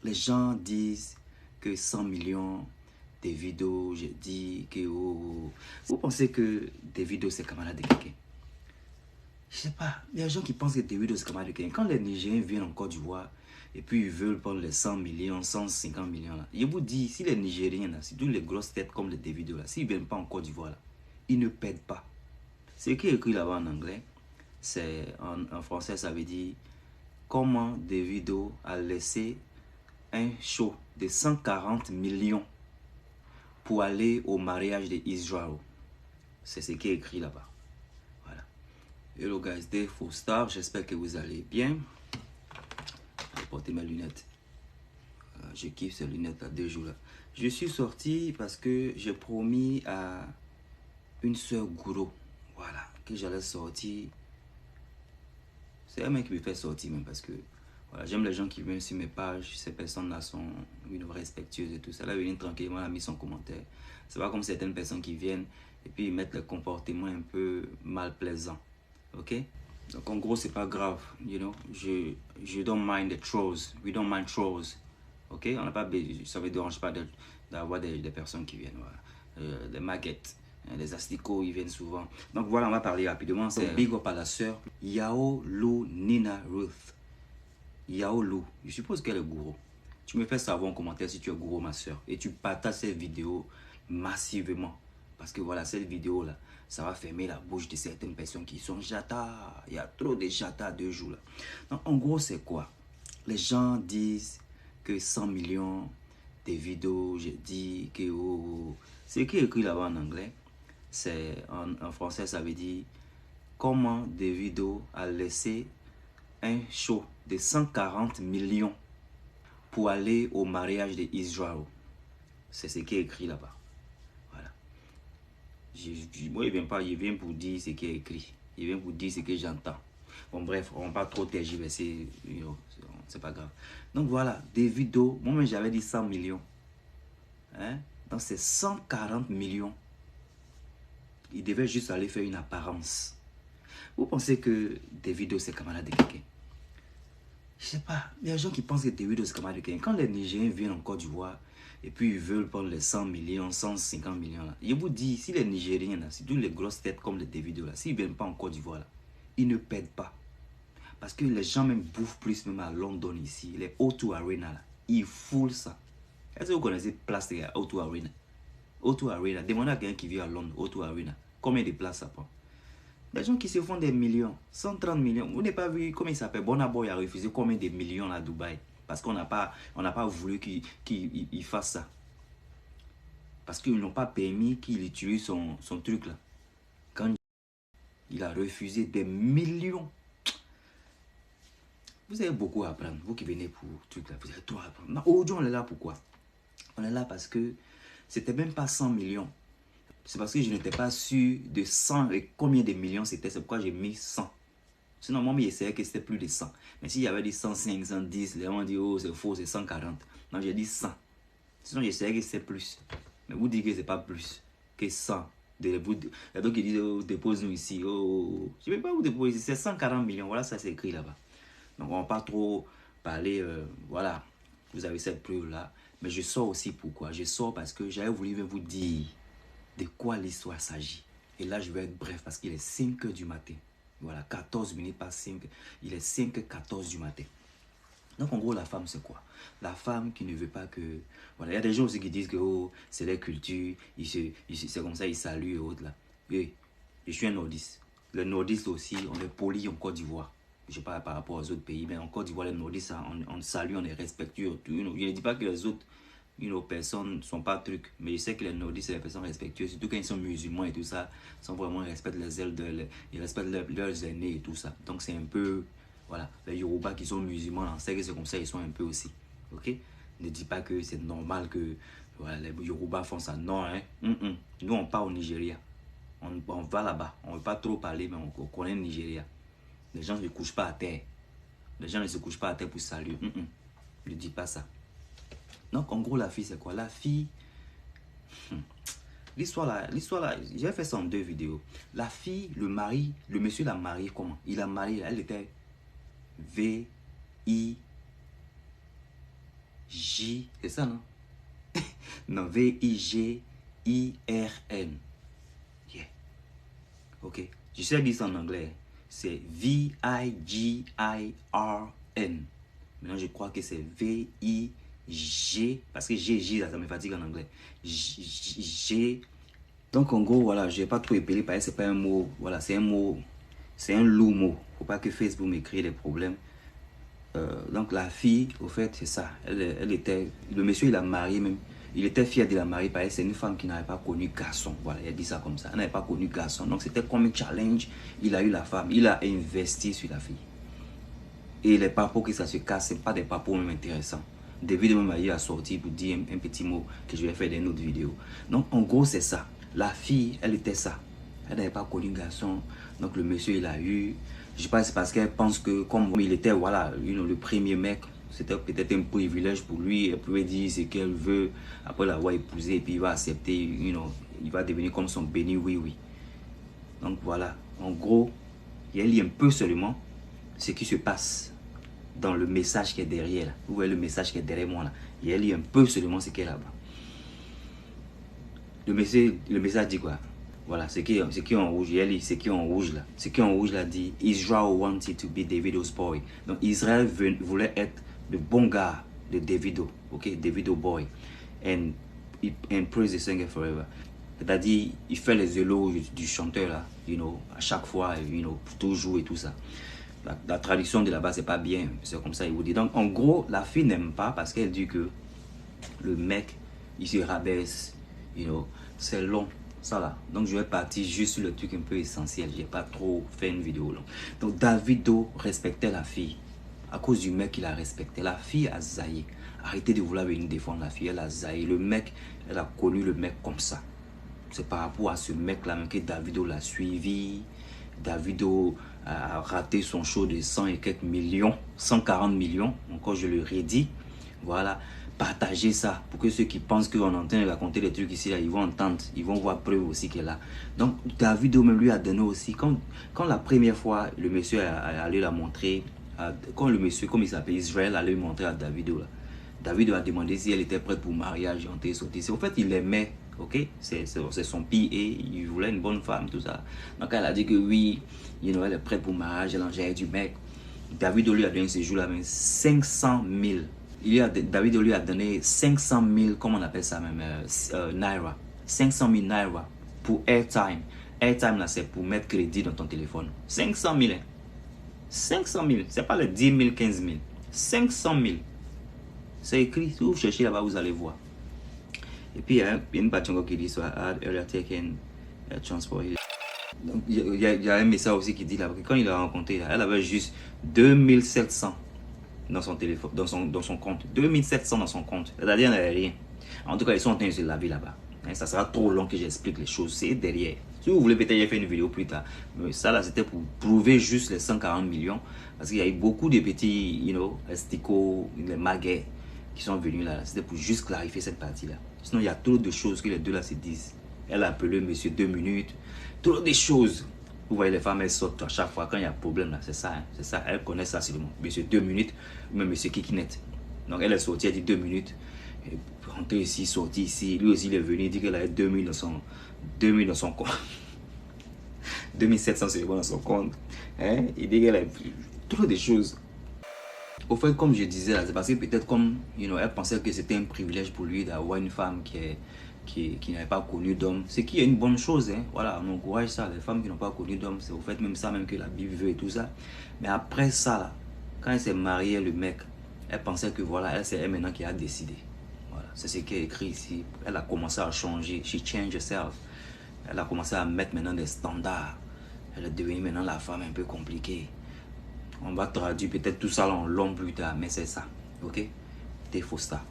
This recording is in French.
les gens disent que 100 millions des vidéos, j'ai dit que... Vous pensez que des vidéos, c'est camarade de quelqu'un? Je sais pas, il y a des gens qui pensent que des vidéos, c'est camarade de quelqu'un. Quand les Nigériens viennent en Côte d'Ivoire, et puis ils veulent prendre les 100 millions, 150 millions, là. Je vous dis, si les Nigériens, là, surtout les grosses têtes comme les Davido, là, s'ils ne viennent pas en Côte d'Ivoire, là, ils ne pèdent pas. Ce qui est écrit là-bas en anglais, c'est en français, ça veut dire comment Davido a laissé un show de 140 millions pour aller au mariage d'Israël. C'est ce qui est écrit là-bas. Voilà. Hello guys, Dave for Star, j'espère que vous allez bien. Je vais porter mes lunettes. Je kiffe ces lunettes à 2 jours là. Je suis sorti parce que j'ai promis à une soeur Gouro, voilà, que j'allais sortir. C'est un mec qui me fait sortir même parce que voilà, j'aime les gens qui viennent sur mes pages. Ces personnes-là sont respectueuses et tout ça. Là, ils viennent tranquillement, elle a mis son commentaire. C'est pas comme certaines personnes qui viennent et puis ils mettent le comportement un peu mal plaisant. Ok? Donc en gros, c'est pas grave. You know? Je don't mind the trolls. We don't mind trolls. Ok? On n'a pas, ça ne me dérange pas d'avoir des personnes qui viennent. Voilà. Des maggots. Les asticots, ils viennent souvent. Donc voilà, on va parler rapidement. C'est big up à la sœur Yao Lu Nina Ruth. Yao Lu, je suppose qu'elle est gourou. Tu me fais savoir en commentaire si tu es gourou, ma soeur. Et tu partages cette vidéo massivement. Parce que voilà, cette vidéo-là, ça va fermer la bouche de certaines personnes qui sont jata. Il y a trop de jata 2 jours là. Donc en gros, c'est quoi? Les gens disent que 100 millions des vidéos, j'ai dit que... Ce qui est écrit là-bas en anglais, c'est en français, ça veut dire comment Davido a laissé un show de 140 millions pour aller au mariage d'Israël. C'est ce qui est écrit là-bas. Voilà. Moi, il vient pour dire ce qui est écrit. Il vient pour dire ce que j'entends. Bon, bref, on ne va pas trop tergiverser. C'est pas grave. Donc voilà, Davido, moi-même j'avais dit 100 millions. Hein? Donc c'est 140 millions. Il devait juste aller faire une apparence. Vous pensez que Davido, c'est camarade de quelqu'un? Je sais pas, il y a des gens qui pensent que Davido, c'est camarade de quelqu'un. Quand les Nigériens viennent en Côte d'Ivoire, et puis ils veulent prendre les 100 millions, 150 millions, là. Je vous dis, si les Nigériens, là, surtout les grosses têtes comme les Davido, là, s'ils ne viennent pas en Côte d'Ivoire, là, ils ne pèdent pas. Parce que les gens même bouffent plus, même à London ici, les O2 Arena, là, ils foulent ça. Est-ce que vous connaissez place de O2 Arena? O2 Arena, demandez à quelqu'un qui vit à Londres, O2 Arena, combien de places ça prend? Les gens qui se font des millions, 130 millions. Vous n'avez pas vu comment il s'appelle? Burna Boy a refusé combien de millions à Dubaï? Parce qu'on n'a pas voulu qu'il fasse ça. Parce qu'ils n'ont pas permis qu'il utilise son truc là. Quand il a refusé des millions. Vous avez beaucoup à apprendre. Vous qui venez pour truc là, vous avez tout à apprendre. Aujourd'hui, on est là pourquoi? On est là parce que c'était même pas 100 millions. C'est parce que je n'étais pas sûr de 100 et combien de millions c'était. C'est pourquoi j'ai mis 100. Sinon, moi, j'essayais que c'était plus de 100. Mais s'il y avait dit 105, 110, les gens disent, oh, c'est faux, c'est 140. Non, j'ai dit 100. Sinon, j'essayais que c'est plus. Mais vous dites que c'est pas plus que 100. Il y a d'autres qui disent, oh, dépose-nous ici. Oh, je ne vais pas vous déposer ici. C'est 140 millions. Voilà, ça c'est écrit là-bas. Donc, on ne va pas trop parler. Voilà, vous avez cette preuve-là. Mais je sors aussi pourquoi. Je sors parce que j'avais voulu vous dire de quoi l'histoire s'agit. Et là, je vais être bref parce qu'il est 5 h du matin. Voilà, 14 minutes par 5. Il est 5h14 du matin. Donc, en gros, la femme, c'est quoi? La femme qui ne veut pas que... Voilà, il y a des gens aussi qui disent que oh, c'est leur culture, c'est comme ça, ils saluent et autres là. Oui, je suis un nordiste. Les nordistes aussi, on est poli en Côte d'Ivoire. Je parle par rapport aux autres pays, mais en Côte d'Ivoire, les nordistes, on salue, on est respectueux. Je ne dis pas que les autres personnes ne sont pas trucs, mais je sais que les nordistes, c'est les personnes respectueuses, surtout quand ils sont musulmans et tout ça, ils sont vraiment, ils respectent les ailes, ils respectent leurs aînés et tout ça. Donc c'est un peu, voilà, les Yoruba qui sont musulmans, on sait que c'est comme ça, ils sont un peu aussi, ok? Ne dis pas que c'est normal que voilà, les Yoruba font ça, non, hein? Nous on part au Nigeria, on va là-bas, on ne veut pas trop parler, mais on connaît le Nigeria. Les gens ne se couchent pas à terre, les gens ne se couchent pas à terre pour saluer, ne dis pas ça. Donc, en gros, la fille, c'est quoi? La fille... L'histoire là, j'ai fait ça en 2 vidéos. La fille, le mari, le monsieur l'a marié comment? Il a marié, elle était VIJ. c'est ça, non? Non, Vigirn. Yeah. Ok. Je sais dire ça en anglais. C'est Vigirn. Maintenant, je crois que c'est V-I-G. Parce que G, ça me fatigue en anglais. G. Donc, en gros, voilà, je n'ai pas trop épelé parce que c'est pas un mot. Voilà, c'est un mot. C'est un lourd mot. Faut pas que Facebook me crée des problèmes. Donc, la fille, au fait, c'est ça. Elle était. Le monsieur, il a marié même. Il était fier de la marier parce que c'est une femme qui n'avait pas connu garçon. Voilà, il a dit ça comme ça. Elle n'avait pas connu garçon. Donc, c'était comme un challenge. Il a eu la femme. Il a investi sur la fille. Et les papos que ça se casse, ce n'est pas des papos même intéressants. David même a sorti pour dire un petit mot que je vais faire dans une autre vidéo. Donc, en gros, c'est ça. La fille, elle était ça. Elle n'avait pas connu garçon. Donc, le monsieur, il a eu. Je pense que c'est parce qu'elle pense que, comme il était, voilà, le premier mec, c'était peut-être un privilège pour lui. Elle pouvait dire ce qu'elle veut. Après l'avoir épousé, et puis il va accepter, il va devenir comme son béni, oui. Donc, voilà. En gros, il y a un peu seulement ce qui se passe dans le message qui est derrière là. Vous voyez le message qui est derrière moi là. Il y a un peu seulement ce qui est là-bas. Le message dit quoi? Voilà, ce qui est en rouge. Il y a ce qui est en rouge là. Ce qui est en rouge là dit Israel wanted to be Davido's boy. Donc Israël voulait être le bon gars de Davido. Ok, Davido boy. And praise the singer forever. C'est-à-dire, il fait les éloges du chanteur là, à chaque fois, pour toujours et tout ça. La traduction de là-bas, c'est pas bien, c'est comme ça, il vous dit. Donc, en gros, la fille n'aime pas parce qu'elle dit que le mec, il se rabaisse, c'est long, ça là. Donc, je vais partir juste sur le truc un peu essentiel, j'ai pas trop fait une vidéo longue. Donc, Davido respectait la fille. À cause du mec, il a respecté. La fille a zaillé. Arrêtez de vouloir venir défendre la fille, elle a zaillé. Le mec, elle a connu le mec comme ça. C'est par rapport à ce mec-là que Davido l'a suivi. Davido a raté son show de 100 et quelques millions, 140 millions, encore je le redis. Voilà, partagez ça pour que ceux qui pensent qu'on est en train de raconter des trucs ici, là, ils vont entendre, ils vont voir preuve aussi qu'elle est là. Donc Davido même lui a donné aussi, quand la première fois le monsieur allait la montrer, quand le monsieur, comme il s'appelle Israël, allait montrer à Davido là. Davido a demandé si elle était prête pour le mariage, et en fait il l'aimait. Ok, c'est son pire et il voulait une bonne femme, tout ça. Donc elle a dit que oui, elle est prête pour le mariage, elle enjaille du mec. Davido lui a donné ce jour-là 500 000. Davido lui a donné 500 000, comment on appelle ça même, naira. 500 000 naira pour airtime. Airtime là, c'est pour mettre crédit dans ton téléphone. 500 000, hein. 500 000, c'est pas les 10 000, 15 000. 500 000. C'est écrit, si vous cherchez là-bas, vous allez voir. Et puis, il y a une partie encore qui dit soit earlier taken transport. Donc, il y a un message aussi qui dit là, que quand il l'a rencontré, là, elle avait juste 2700 dans son téléphone, dans son compte. 2700 dans son compte. C'est-à-dire, il n'y avait rien. En tout cas, ils sont en train de se laver là-bas. Ça sera trop long que j'explique les choses. C'est derrière. Si vous voulez, peut-être, faire une vidéo plus tard. Mais ça, là, c'était pour prouver juste les 140 millions. Parce qu'il y a eu beaucoup de petits, esticots, les maguets qui sont venus là. C'était pour juste clarifier cette partie-là. Sinon, il y a trop de choses que les deux là se disent. Elle a appelé monsieur 2 minutes. Trop de choses. Vous voyez, les femmes, elles sortent à chaque fois quand il y a un problème là. C'est ça, hein? C'est ça. Elles connaissent ça seulement. Monsieur 2 minutes, ou même monsieur Kikinet. Donc, elle est sortie, elle dit 2 minutes. Rentrée ici, sortie ici. Lui aussi, il est venu, il dit qu'elle a 2000 dans son compte. 2700 c'est bon dans son compte. Hein? Il dit qu'elle a trop de choses. Au fait, comme je disais là, c'est parce que peut-être comme, elle pensait que c'était un privilège pour lui d'avoir une femme qui n'avait pas connu d'homme. Ce qui est une bonne chose, hein. Voilà, on encourage ça. Les femmes qui n'ont pas connu d'homme, c'est au fait même ça, même que la Bible veut et tout ça. Mais après ça, là, quand elle s'est mariée, le mec, elle pensait que voilà, c'est elle maintenant qui a décidé. Voilà, c'est ce qui est écrit ici. Elle a commencé à changer. She changed herself. Elle a commencé à mettre maintenant des standards. Elle est devenue maintenant la femme un peu compliquée. On va traduire peut-être tout ça en long plus tard, mais c'est ça. Ok? T'es faux ça.